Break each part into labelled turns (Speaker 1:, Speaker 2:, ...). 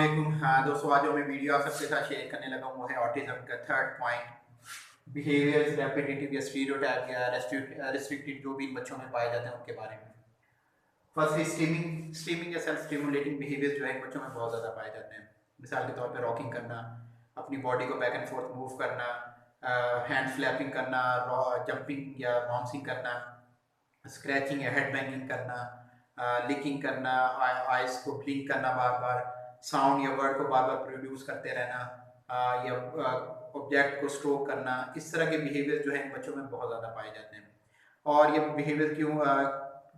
Speaker 1: हाँ दोस्तों, आज जो मैं वीडियो आप सबके साथ शेयर करने लगा हूँ वो है ऑटिज्म का थर्ड पॉइंट, बिहेवियर्स रेपिटेटिव या स्टीरियोटाइप या रेस्ट्रिक्टेड जो भी इन बच्चों में पाए जाते हैं उनके बारे में। फर्स्ट स्ट्रीमिंग स्ट्रीमिंग या सेल्फ स्टिमुलेटिंग बिहेवियर्स जो है इन बच्चों में बहुत ज़्यादा पाए जाते हैं। मिसाल के तौर पे रॉकिंग करना, अपनी बॉडी को बैक एंड फोर्थ मूव करना, हैंड फ्लैपिंग करना, जंपिंग या बाउंसिंग करना, स्क्रैचिंग या हेड बैंगिंग करना, लिकिंग करना, आइज को ब्लिंक करना बार बार, साउंड या वर्ड को बार बार प्रोड्यूस करते रहना, या ऑब्जेक्ट को स्ट्रोक करना। इस तरह के बिहेवियर जो है इन बच्चों में बहुत ज़्यादा पाए जाते हैं। और ये बिहेवियर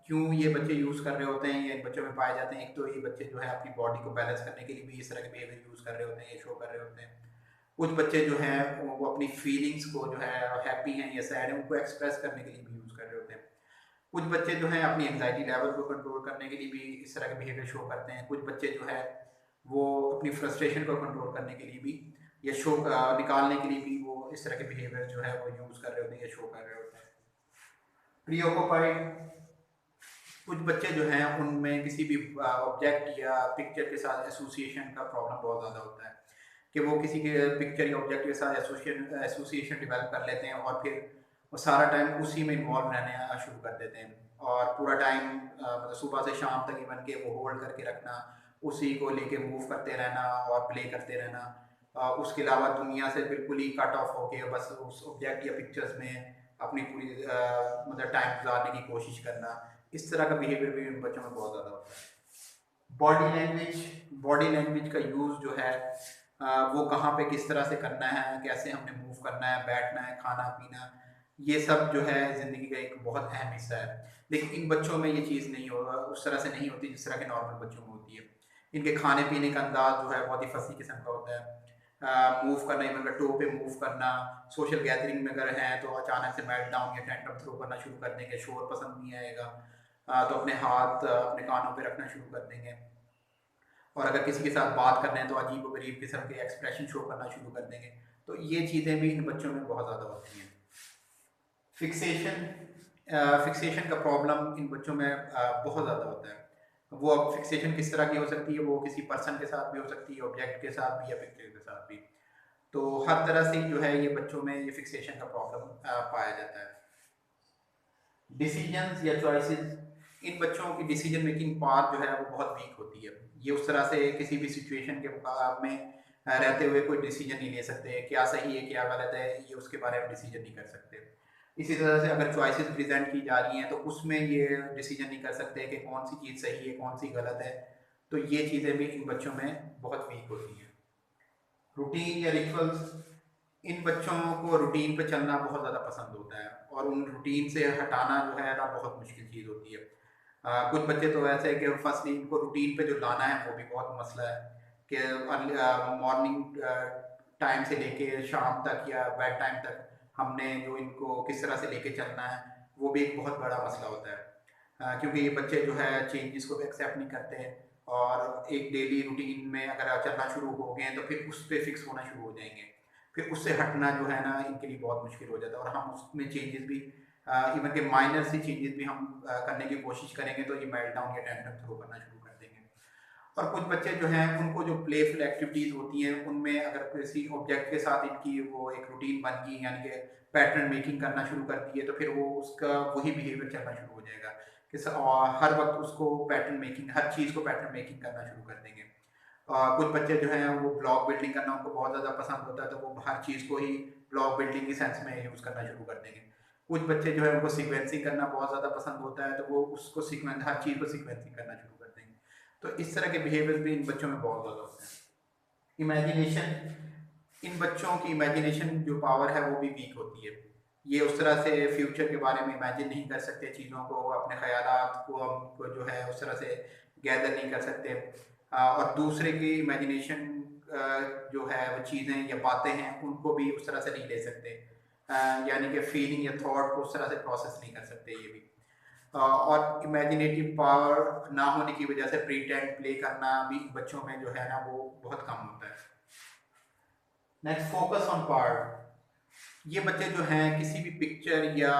Speaker 1: क्यों ये बच्चे यूज़ कर रहे होते हैं, ये इन बच्चों में पाए जाते हैं। एक तो ये बच्चे जो है अपनी बॉडी को बैलेंस करने के लिए भी इस तरह के बिहेवियर यूज़ कर रहे होते हैं, ये शो कर रहे होते हैं। कुछ बच्चे जो हैं वो अपनी फीलिंग्स को जो है हैप्पी हैं या सैड हैं उनको एक्सप्रेस करने के लिए भी यूज़ कर रहे होते हैं। कुछ बच्चे जो हैं अपनी एंग्जाइटी लेवल को कंट्रोल करने के लिए भी इस तरह के बिहेवियर शो करते हैं। कुछ बच्चे जो है वो अपनी फ्रस्ट्रेशन को कंट्रोल करने के लिए भी या शो निकालने के लिए भी वो इस तरह के बिहेवियर जो है वो यूज़ कर रहे होते हैं या शो कर रहे होते हैं। प्रीऑक्युपाइड, कुछ बच्चे जो हैं उनमें किसी भी ऑब्जेक्ट या पिक्चर के साथ एसोसिएशन का प्रॉब्लम बहुत ज़्यादा होता है कि वो किसी के पिक्चर या ऑब्जेक्ट के साथ एसोसिएशन डेवलप कर लेते हैं और फिर वो सारा टाइम उसी में इन्वॉल्व रहने शुरू कर देते हैं। और पूरा टाइम मतलब सुबह से शाम तक इवन के वो होल्ड करके रखना, उसी को लेके मूव करते रहना और प्ले करते रहना। उसके अलावा दुनिया से बिल्कुल ही कट ऑफ होके बस उस ऑब्जेक्ट या पिक्चर्स में अपनी पूरी मतलब टाइम गुजारने की कोशिश करना। इस तरह का बिहेवियर भी इन बच्चों में बहुत ज़्यादा होता है। बॉडी लैंग्वेज का यूज़ जो है वो कहाँ पे किस तरह से करना है, कैसे हमने मूव करना है, बैठना है, खाना पीना, ये सब जो है ज़िंदगी का एक बहुत अहम हिस्सा है। लेकिन इन बच्चों में ये चीज़ नहीं होगा, उस तरह से नहीं होती जिस तरह के नॉर्मल बच्चों में होती है। इनके खाने पीने का अंदाज जो है बहुत ही फसी किस्म का होता है। मूव करना, इवन टो पे मूव करना, सोशल गैदरिंग में अगर हैं तो अचानक से मेल्ट डाउन या टेंट्रम थ्रो करना शुरू कर देंगे, शोर पसंद नहीं आएगा, तो अपने हाथ अपने कानों पे रखना शुरू कर देंगे। और अगर किसी के साथ बात कर रहे हैं तो अजीब व गरीब किस्म के एक्सप्रेशन शो करना शुरू कर देंगे। तो ये चीज़ें भी इन बच्चों में बहुत ज़्यादा होती हैं। फिक्सेशन, फिक्सेशन का प्रॉब्लम इन बच्चों में बहुत ज़्यादा होता है। वो अब फिक्सेशन किस तरह की हो सकती है, वो किसी पर्सन के साथ भी हो सकती है, ऑब्जेक्ट के साथ भी या पिक्चर के साथ भी। तो हर तरह से जो है ये बच्चों में ये फिक्सेशन का प्रॉब्लम पाया जाता है। डिसीजंस या चॉइसेस, इन बच्चों की डिसीजन मेकिंग पावर जो है वो बहुत वीक होती है। ये उस तरह से किसी भी सिचुएशन के में रहते हुए कोई डिसीजन नहीं ले सकते, क्या सही है क्या गलत है ये उसके बारे में डिसीजन नहीं कर सकते। इसी तरह से अगर चॉइसेस प्रेजेंट की जा रही हैं तो उसमें ये डिसीजन नहीं कर सकते कि कौन सी चीज़ सही है कौन सी गलत है। तो ये चीज़ें भी इन बच्चों में बहुत वीक होती हैं। रूटीन या रिचुअल्स, इन बच्चों को रूटीन पे चलना बहुत ज़्यादा पसंद होता है और उन रूटीन से हटाना जो है ना बहुत मुश्किल चीज़ होती है। कुछ बच्चे तो ऐसे हैं कि फर्स्टली इनको रूटीन पे जो लाना है वो भी बहुत मसला है कि मॉर्निंग टाइम से लेके शाम तक या बेड टाइम तक हमने जो इनको किस तरह से लेके चलना है वो भी एक बहुत बड़ा मसला होता है। क्योंकि ये बच्चे जो है चेंजेस को भी एक्सेप्ट नहीं करते हैं और एक डेली रूटीन में अगर चलना शुरू हो गए हैं तो फिर उस पर फिक्स होना शुरू हो जाएंगे। फिर उससे हटना जो है ना इनके लिए बहुत मुश्किल हो जाता है और हम उसमें चेंजेस भी इवन के माइनर से चेंजेस भी हम करने की कोशिश करेंगे तो ये मेल्ट डाउन या टेंट्रम थ्रो करना शुरू कर देंगे। और कुछ बच्चे जो हैं उनको जो प्लेफुल एक्टिविटीज़ होती हैं उनमें अगर किसी ऑब्जेक्ट के साथ इनकी वो एक रूटीन बन गई यानी कि पैटर्न मेकिंग करना शुरू कर दी है तो फिर वो उसका वही बिहेवियर चलना शुरू हो जाएगा कि हर वक्त उसको पैटर्न मेकिंग, हर चीज़ को पैटर्न मेकिंग करना शुरू कर देंगे। कुछ बच्चे जो हैं वो ब्लॉक बिल्डिंग करना उनको बहुत ज़्यादा पसंद होता है तो वो हर चीज़ को ही ब्लॉक बिल्डिंग के सेंस में यूज़ करना शुरू कर देंगे। कुछ बच्चे जो है उनको सीक्वेंसिंग करना बहुत ज़्यादा पसंद होता है तो वो उसको सीक्वेंस, हर चीज़ को सीक्वेंसिंग करना शुरू कर देंगे। तो इस तरह के बिहेवियर भी इन बच्चों में बहुत ज़्यादा होते हैं। इमेजिनेशन, इन बच्चों की इमेजिनेशन जो पावर है वो भी वीक होती है। ये उस तरह से फ्यूचर के बारे में इमेजिन नहीं कर सकते चीज़ों को, अपने ख़यालात को हमको जो है उस तरह से गैदर नहीं कर सकते। और दूसरे की इमेजिनेशन जो है वो चीज़ें या बातें हैं उनको भी उस तरह से नहीं ले सकते। यानी कि फीलिंग या थॉट को उस तरह से प्रोसेस नहीं कर सकते ये भी। और इमेजिनेटिव पावर ना होने की वजह से प्रीटेंड प्ले करना भी बच्चों में जो है ना वो बहुत कम होता है। नेक्स्ट, फोकस ऑन पार्ट, ये बच्चे जो हैं किसी भी पिक्चर या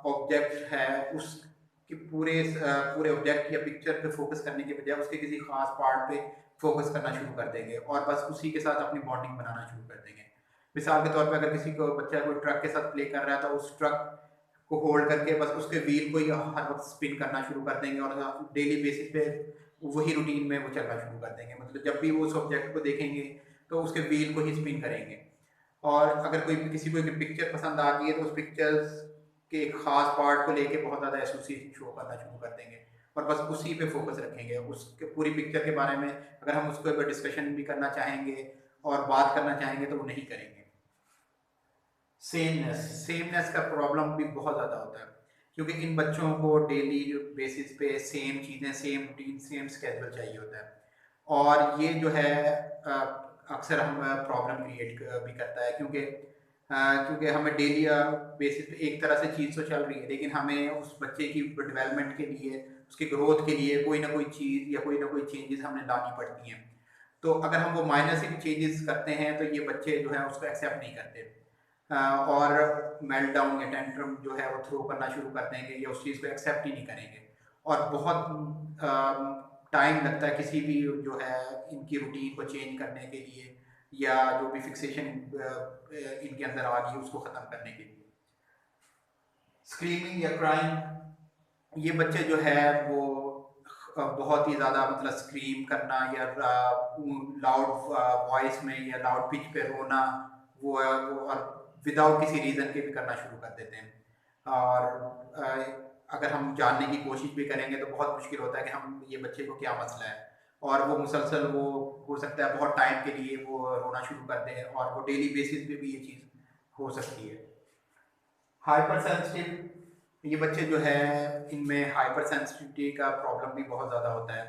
Speaker 1: ऑब्जेक्ट है उसके पूरे पूरे ऑब्जेक्ट या पिक्चर पे फोकस करने के बजाय उसके किसी खास पार्ट पे फोकस करना शुरू कर देंगे और बस उसी के साथ अपनी बॉन्डिंग बनाना शुरू कर देंगे। मिसाल के तौर पे अगर किसी को बच्चा कोई ट्रक के साथ प्ले कर रहा है तो उस ट्रक को होल्ड करके बस उसके व्हील को ही हर वक्त स्पिन करना शुरू कर देंगे और डेली बेसिस पे वही रूटीन में वो चलना शुरू कर देंगे। मतलब जब भी वो उस ऑब्जेक्ट को देखेंगे तो उसके व्हील को ही स्पिन करेंगे। और अगर कोई किसी को एक पिक्चर पसंद आ गई है तो उस पिक्चर्स के एक खास पार्ट को लेके बहुत ज़्यादा एसोसिएशन शो करना शुरू कर देंगे और बस उसी पे फोकस रखेंगे। उसके पूरी पिक्चर के बारे में अगर हम उसको ऊपर डिस्कशन भी करना चाहेंगे और बात करना चाहेंगे तो वो नहीं करेंगे। सेमनेस का प्रॉब्लम भी बहुत ज़्यादा होता है क्योंकि इन बच्चों को डेली बेसिस पे सेम चीज़ें, सेम रूटीन, सेम स्केड्यूल चाहिए होता है और ये जो है अक्सर हम प्रॉब्लम क्रिएट भी करता है क्योंकि हमें डेली बेसिस पे एक तरह से चीज़ तो चल रही है लेकिन हमें उस बच्चे की डेवलपमेंट के लिए, उसकी ग्रोथ के लिए कोई ना कोई चीज़ या कोई ना कोई चेंजेस हमें लानी पड़ती हैं। तो अगर हम वो माइनर से भी चेंजेस करते हैं तो ये बच्चे जो है उसको एक्सेप्ट नहीं करते और मेल्ट डाउन या टेंट्रम जो है वो थ्रो करना शुरू कर देंगे या उस चीज़ को एक्सेप्ट ही नहीं करेंगे और बहुत टाइम लगता है किसी भी जो है इनकी रूटीन को चेंज करने के लिए या जो भी फिक्सेशन इनके अंदर आ गई उसको ख़त्म करने के लिए। स्क्रीमिंग या क्राइम, ये बच्चे जो है वो बहुत ही ज़्यादा मतलब स्क्रीम करना या लाउड वॉइस में या लाउड पिच पे रोना वो और विदाउट किसी रीज़न के भी करना शुरू कर देते हैं। और अगर हम जानने की कोशिश भी करेंगे तो बहुत मुश्किल होता है कि हम ये बच्चे को क्या मसला है और वो मुसलसल वो हो सकता है बहुत टाइम के लिए वो रोना शुरू कर दे और वो डेली बेसिस पे भी ये चीज़ हो सकती है। हाइपर सेंसिटिव, ये बच्चे जो है इनमें हाइपर सेंसिटिविटी का प्रॉब्लम भी बहुत ज़्यादा होता है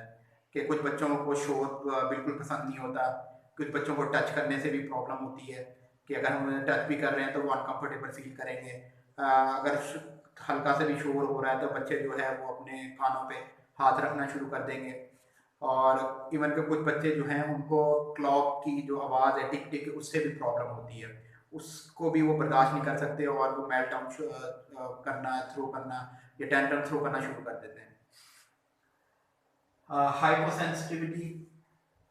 Speaker 1: कि कुछ बच्चों को शोर बिल्कुल पसंद नहीं होता, कुछ बच्चों को टच करने से भी प्रॉब्लम होती है कि अगर हम उन्हें टच भी कर रहे हैं तो वो अनकंफर्टेबल फील करेंगे। अगर हल्का से भी शोर हो रहा है तो बच्चे जो है वो अपने कानों पे हाथ रखना शुरू कर देंगे। और इवन के कुछ बच्चे जो हैं उनको क्लॉक की जो आवाज़ है टिक टिक उससे भी प्रॉब्लम होती है, उसको भी वो बर्दाश्त नहीं कर सकते और वो मेल्ट डाउन करना, थ्रो करना या टेंट्रम थ्रो करना शुरू कर देते हैं। हाइपोसेंसिटिविटी,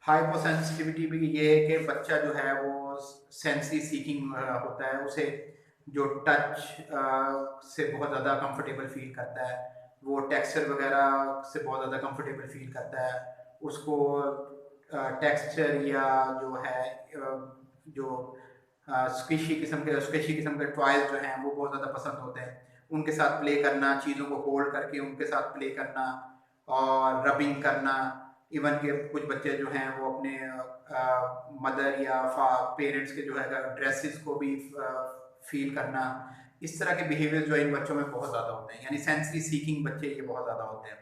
Speaker 1: हाइपोसेंसिटिविटी भी ये है कि बच्चा जो है वो सेंसरी सीकिंग होता है, उसे जो टच से बहुत ज़्यादा कंफर्टेबल फील करता है, वो टेक्सचर वगैरह से बहुत ज़्यादा कंफर्टेबल फील करता है, उसको टेक्सचर या जो है जो स्क्विशी किस्म के टॉयज जो हैं वो बहुत ज़्यादा पसंद होते हैं, उनके साथ प्ले करना, चीज़ों को होल्ड करके उनके साथ प्ले करना और रबिंग करना। इवन के कुछ बच्चे जो हैं वो अपने मदर या पेरेंट्स के जो है ड्रेसेस को भी फील करना, इस तरह के बिहेवियर जो इन बच्चों में बहुत ज़्यादा होते हैं, यानी सेंसरी सीकिंग बच्चे ये बहुत ज़्यादा होते हैं।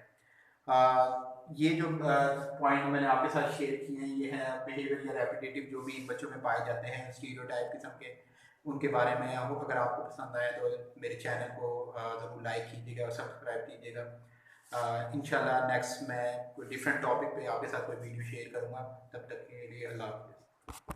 Speaker 1: ये जो पॉइंट मैंने आपके साथ शेयर किए हैं ये है बिहेवियर या रेपिटेटिव जो भी इन बच्चों में पाए जाते हैं स्टीरियोटाइप किस्म के, उनके बारे में अगर आपको पसंद आए तो मेरे चैनल को ज़रूर लाइक कीजिएगा और सब्सक्राइब कीजिएगा। इंशाल्लाह नेक्स्ट मैं कोई डिफरेंट टॉपिक पे आपके साथ कोई वीडियो शेयर करूँगा। तब तक के लिए अल्लाह हाफ़िज़।